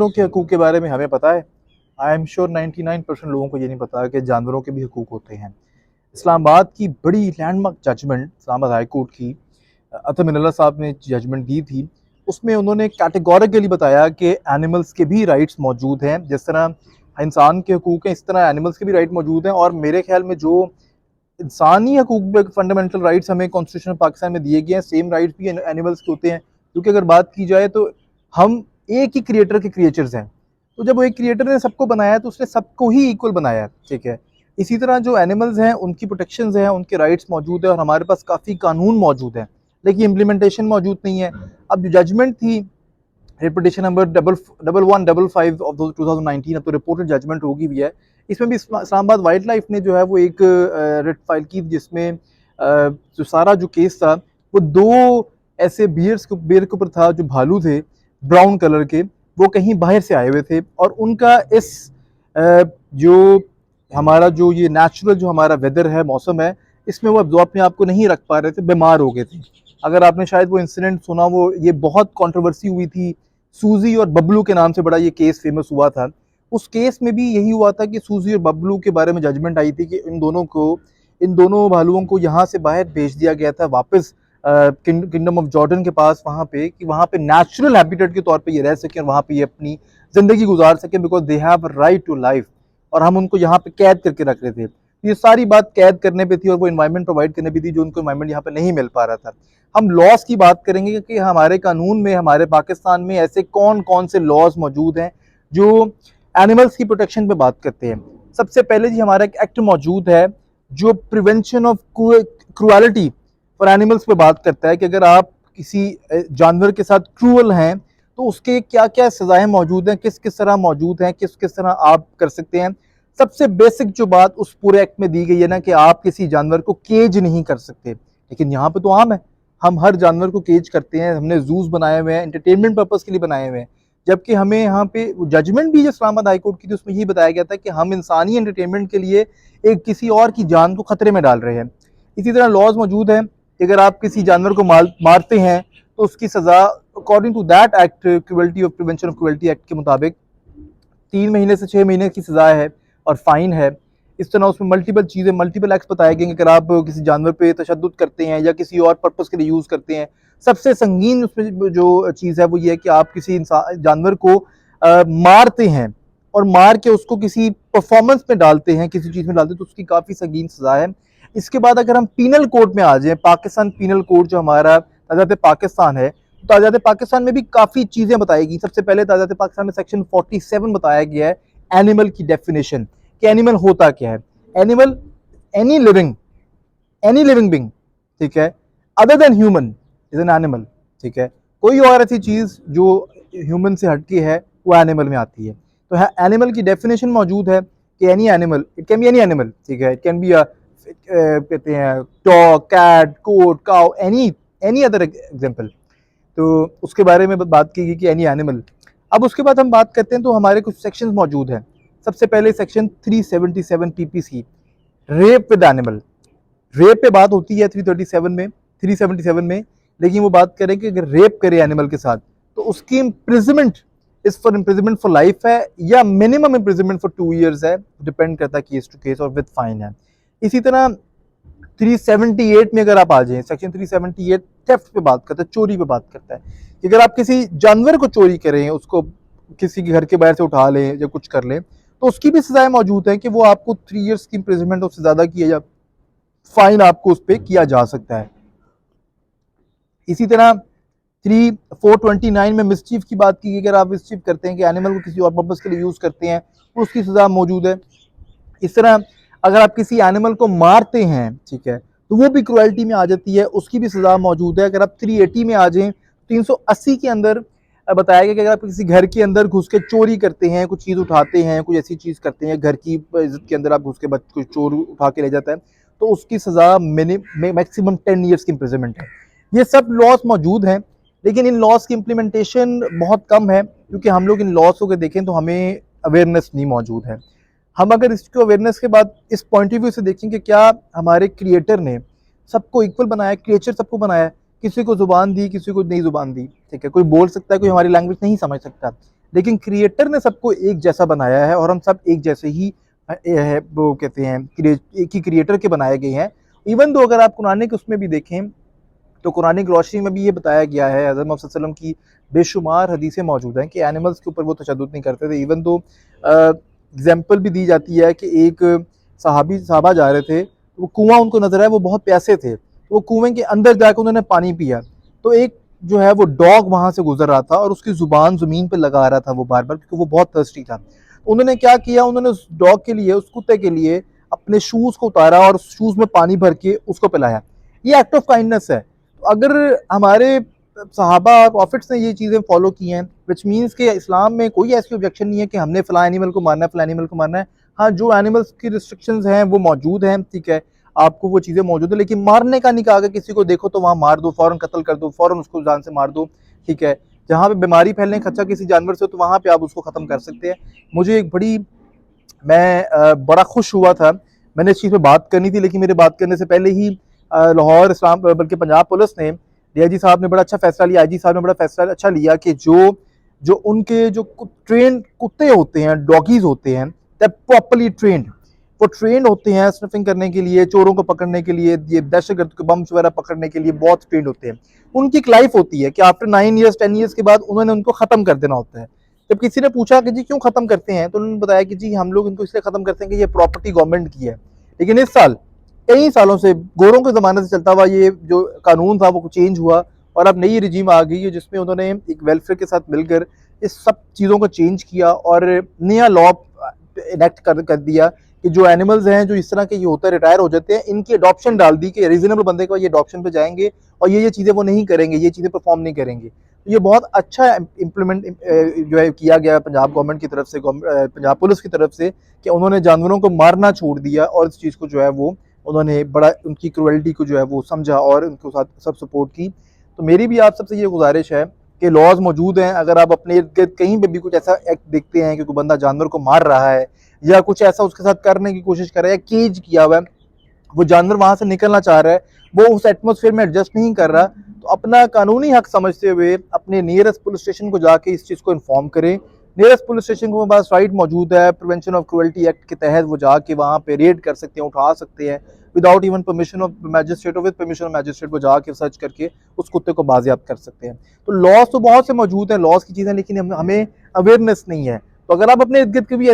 जानवरों के हकूक़ के बारे में हमें पता है। आई एम श्योर 99% लोगों को ये नहीं पता कि जानवरों के भी हकूक़ होते हैं। इस्लामाबाद की बड़ी landmark judgment Islamabad high court की अता मिनल्ला साहब ने जजमेंट दी थी। उसमें उन्होंने कैटेगोरिकली बताया कि एनिमल्स के भी राइट्स मौजूद हैं। जिस तरह इंसान के हकूक़ हैं, इस तरह एनिमल्स के भी राइट मौजूद हैं। और मेरे ख्याल में जो इंसानी हकूक़ पे फंडामेंटल राइट्स हमें कॉन्स्टिट्यूशन पाकिस्तान में दिए गए हैं, सेम राइट्स भी एनिमल्स के होते हैं। क्योंकि अगर बात की जाए तो हम एक ही क्रिएटर के क्रिएचर्स हैं। तो जब वो एक क्रिएटर ने सबको बनाया तो उसने सबको ही इक्वल बनाया है, ठीक है। इसी तरह जो एनिमल्स हैं उनकी प्रोटेक्शंस हैं, उनके राइट्स मौजूद है और हमारे पास काफ़ी कानून मौजूद हैं, लेकिन इम्प्लीमेंटेशन मौजूद नहीं है। अब जो जजमेंट थी रिपोर्टेशन नंबर 1155 ऑफ 2019, अब तो रिपोर्टेड जजमेंट होगी भी है। इसमें भी इस्लामाबाद वाइल्ड लाइफ ने जो है वो एक रिट फाइल की, जिसमें जो सारा जो केस था वो दो ऐसे बेर के ऊपर था जो भालू थे ब्राउन कलर के, वो कहीं बाहर से आए हुए थे और उनका इस जो हमारा जो ये नेचुरल जो हमारा वेदर है, मौसम है, इसमें वो अपने आप को नहीं रख पा रहे थे, बीमार हो गए थे। अगर आपने शायद वो इंसिडेंट सुना, वो ये बहुत कंट्रोवर्सी हुई थी, सूजी और बबलू के नाम से बड़ा ये केस फेमस हुआ था। उस केस में भी यही हुआ था कि सूजी और बबलू के बारे में जजमेंट आई थी कि इन दोनों भालुओं को यहाँ से बाहर भेज दिया गया था वापस किंगडम ऑफ जॉर्डन के पास, वहाँ पे कि वहाँ पे नेचुरल हैबिटेट के तौर पे ये रह सकें और वहाँ पे ये अपनी ज़िंदगी गुजार सकें, because they have right to life. और हम उनको यहाँ पे कैद करके रख रहे थे। ये सारी बात कैद करने पे थी और वो इन्वायरमेंट प्रोवाइड करने पे थी जो उनको इन्वायरमेंट यहाँ पे नहीं मिल पा रहा था। हम लॉज की बात करेंगे कि हमारे कानून में, हमारे पाकिस्तान में ऐसे कौन कौन से लॉज मौजूद हैं जो एनिमल्स की प्रोटेक्शन पे बात करते हैं। सबसे पहले जी हमारा एक एक्ट मौजूद है जो प्रिवेंशन ऑफ क्रूअलिटी फॉर एनिमल्स पे बात करता है कि अगर आप किसी जानवर के साथ क्रूअल हैं तो उसके क्या क्या सजाएं मौजूद हैं, किस किस तरह मौजूद हैं, किस किस तरह आप कर सकते हैं। सबसे बेसिक जो बात उस पूरे एक्ट में दी गई है ना कि आप किसी जानवर को केज नहीं कर सकते, लेकिन यहाँ पे तो आम है, हम हर जानवर को केज करते हैं। हमने जूस बनाए हुए हैं, एंटरटेनमेंट पर्पज के लिए बनाए हुए हैं, जबकि हमें यहाँ पे जजमेंट भी जो इस्लामाबाद हाई कोर्ट की थी उसमें यही बताया गया था कि हम इंसानी एंटरटेनमेंट के लिए एक किसी और की जान को खतरे में डाल रहे हैं। इसी तरह लॉज मौजूद है कि अगर आप किसी जानवर को मारते हैं तो उसकी सजा according to that act, cruelty of prevention of cruelty act के मुताबिक 3 महीने से 6 महीने की सजा है और फाइन है। इस तरह उसमें मल्टीपल चीज़ें, मल्टीपल एक्ट्स बताए गए कि अगर आप किसी जानवर पे तशद्दुद करते हैं या किसी और पर्पस के लिए यूज़ करते हैं। सबसे संगीन उसमें जो चीज़ है वो ये है कि आप किसी जानवर को मारते हैं और मार के उसको किसी परफॉर्मेंस में डालते हैं, किसी चीज़ में डालते हैं, तो उसकी काफ़ी संगीन सज़ा है। इसके बाद अगर हम पीनल कोड में आ जाएं, पाकिस्तान पीनल कोड जो हमारा ताज़ात पाकिस्तान है, तो ताज़ात पाकिस्तान में भी काफ़ी चीज़ें बताई गई। सबसे पहले ताज़ात पाकिस्तान में सेक्शन 47 बताया गया है एनिमल की डेफिनेशन, कि एनिमल होता क्या है। एनिमल एनी लिविंग बिंग, ठीक है, other than human is an animal, ठीक है। कोई और ऐसी चीज़ जो ह्यूमन से हटके है वो एनिमल में आती है। तो एनिमल की डेफिनेशन मौजूद है कि any animal, it can be any animal, ठीक है, इट कैन बी कहते हैं डॉग, कैट, गोट, काउ, एनी अदर एग्जाम्पल। तो उसके बारे में बात की गई कि एनी एनिमल। अब उसके बाद हम बात करते हैं तो हमारे कुछ सेक्शंस मौजूद हैं। सबसे पहले section 377 PPC, rape with animal. Rape पे बात होती है 377 में, लेकिन वो बात करें कि अगर रेप करे एनिमल के साथ तो उसकी इम्प्रिजमेंट इम्प्रिजमेंट फॉर लाइफ है या मिनिमम इम्प्रिजमेंट फॉर 2 ईयर्स है, डिपेंड करता है केस टू केस, और विद फाइन है। इसी तरह 378 में अगर आप आ जाएं, सेक्शन 378 थेफ्ट पे बात करता है, चोरी पे बात करता है कि अगर आप किसी जानवर को चोरी करें, उसको किसी के घर के बाहर से उठा लें या कुछ कर लें, तो उसकी भी सजाएं मौजूद है कि वो आपको 3 ईयर्स की इम्प्रिजमेंट उससे ज़्यादा किया या फाइन आपको उस पर किया जा सकता है। इसी तरह 429 में मिसचीफ की बात की, अगर आप मिसचीफ करते हैं कि एनिमल को किसी और पर्पज़ के लिए यूज़ करते हैं तो उसकी सज़ा मौजूद है। इस तरह अगर आप किसी एनिमल को मारते हैं, ठीक है, तो वो भी क्रुएल्टी में आ जाती है, उसकी भी सज़ा मौजूद है। अगर आप 380 में आ जाएं, 380 के अंदर बताया गया कि अगर आप किसी घर के अंदर घुस के चोरी करते हैं, कुछ चीज़ उठाते हैं, कुछ ऐसी चीज़ करते हैं, घर की इज्जत के अंदर आप घुस के कुछ चोर उठा के ले जाता है, तो उसकी सज़ा मैक्सिमम 10 ईयर्स की इम्प्रिजनमेंट है। ये सब लॉज मौजूद हैं, लेकिन इन लॉज की इम्प्लीमेंटेशन बहुत कम है, क्योंकि हम लोग इन लॉज को देखें तो हमें अवेयरनेस नहीं मौजूद है। हम अगर इसको अवेयरनेस के बाद इस पॉइंट ऑफ व्यू से देखें कि क्या हमारे क्रिएटर ने सबको इक्वल बनाया, क्रिएचर सबको बनाया, किसी को जुबान दी, किसी को नहीं जुबान दी, ठीक है, कोई बोल सकता है, कोई हमारी लैंग्वेज नहीं समझ सकता, लेकिन क्रिएटर ने सबको एक जैसा बनाया है और हम सब एक जैसे ही वो कहते हैं एक ही क्रिएटर के बनाए गए हैं। इवन दो अगर आप कुरान के उसमें भी देखें तो कुरानिक रोशनी में भी ये बताया गया है, हज़रत मोहम्मद सल्लल्लाहु अलैहि वसल्लम की बेशुमार हदीसें मौजूद हैं कि एनिमल्स के ऊपर वो तशद्दुद नहीं करते थे। इवन दो एग्जाम्पल भी दी जाती है कि एक साहबा जा रहे थे, वो कुआं उनको नजर आया, वो बहुत प्यासे थे, तो वो कुएं के अंदर जाकर उन्होंने पानी पिया, तो एक जो है वो डॉग वहां से गुजर रहा था और उसकी जुबान जमीन पर लगा रहा था वो बार बार, क्योंकि वो बहुत थर्स्टी था। उन्होंने क्या किया, उन्होंने उस डॉग के लिए, उस कुत्ते के लिए अपने शूज को उतारा और शूज में पानी भर के उसको पिलाया। ये एक्ट ऑफ काइंडनेस है। अगर हमारे सहाबा और प्रॉफिट्स ने ये चीज़ें फॉलो की हैं, विच मीन्स कि इस्लाम में कोई ऐसी ऑब्जेक्शन नहीं है कि हमने फ़लाँ एनिमल को मारना है, फ़लाँ एनिमल को मारना है। हाँ, जो एनिमल्स की रिस्ट्रिक्शंस हैं वो मौजूद हैं, ठीक है, आपको वो चीज़ें मौजूद है, लेकिन मारने का नहीं कहा। अगर किसी को देखो तो वहाँ मार दो, फ़ौरन कत्ल कर दो, फ़ौरन उसको जान से मार दो, ठीक है। जहाँ पे बीमारी फैलने का खतरा किसी जानवर से हो तो वहाँ पे आप उसको ख़त्म कर सकते हैं। मुझे एक बड़ा खुश हुआ था, मैंने इस चीज़ पे बात करनी थी, लेकिन मेरे बात करने से पहले ही लाहौर इस्लाम बल्कि पंजाब पुलिस ने, डीआईजी साहब ने बड़ा अच्छा फैसला लिया, आईजी साहब ने बड़ा फैसला अच्छा लिया कि जो जो उनके जो ट्रेन कुत्ते होते हैं, डॉगीज होते हैं, दे प्रॉपरली ट्रेंड, वो ट्रेंड होते हैं स्निफिंग करने के लिए, चोरों को पकड़ने के लिए, ये दहशतगर्द के बम्स वगैरह पकड़ने के लिए बहुत ट्रेंड होते हैं। उनकी एक लाइफ होती है कि आफ्टर 9 ईयर्स 10 ईयर्स के बाद उन्होंने उनको ख़त्म कर देना होता है। जब किसी ने पूछा कि जी क्यों ख़त्म करते हैं, तो उन्होंने बताया कि जी हम लोग इनको इसलिए ख़त्म करते हैं कि ये प्रॉपर्टी गवर्नमेंट की है। लेकिन इस साल कई सालों से गोरों के ज़माने से चलता हुआ ये जो कानून था वो चेंज हुआ और अब नई रिजीम आ गई है, जिसमें उन्होंने एक वेलफेयर के साथ मिलकर इस सब चीज़ों को चेंज किया और नया लॉ इनेक्ट कर दिया कि जो एनिमल्स हैं जो इस तरह के ये होते हैं, रिटायर हो जाते हैं, इनकी अडॉप्शन डाल दी कि रीजनेबल बंदे को ये अडॉप्शन पे जाएंगे और ये चीज़ें वो नहीं करेंगे, ये चीज़ें परफॉर्म नहीं करेंगे। तो ये बहुत अच्छा इम्प्लीमेंट जो है किया गया पंजाब गवर्नमेंट की तरफ से, पंजाब पुलिस की तरफ से, कि उन्होंने जानवरों को मारना छोड़ दिया और इस चीज़ को जो है वो उन्होंने बड़ा उनकी क्रुएल्टी को जो है वो समझा और उनके साथ सब सपोर्ट की। तो मेरी भी आप सबसे ये गुजारिश है कि लॉज मौजूद हैं, अगर आप अपने इर्द गिर्द कहीं पे भी कुछ ऐसा एक्ट देखते हैं कि कोई बंदा जानवर को मार रहा है या कुछ ऐसा उसके साथ करने की कोशिश कर रहा है, केज किया हुआ है, वो जानवर वहां से निकलना चाह रहा है, वो उस एटमोसफेयर में एडजस्ट नहीं कर रहा, तो अपना कानूनी हक समझते हुए अपने नियरेस्ट पुलिस स्टेशन को जाके इस चीज़ को इन्फॉर्म करें। नियरेस्ट पुलिस स्टेशन को पास राइट मौजूद है, प्रिवेंशन ऑफ क्रुएल्टी एक्ट के तहत वो जाके वहाँ पे रेड कर सकते हैं, उठा सकते हैं without even permission of magistrate, और विद परमिशन ऑफ मैजिस्ट्रेट वो जाके सर्च करके उस कुत्ते को बाजियाब कर सकते हैं। तो लॉज तो बहुत से मौजूद हैं, लॉज की चीज़ें, लेकिन हमें अवेयरनेस नहीं है। तो अगर आप अपने इर्द गिर्द के भी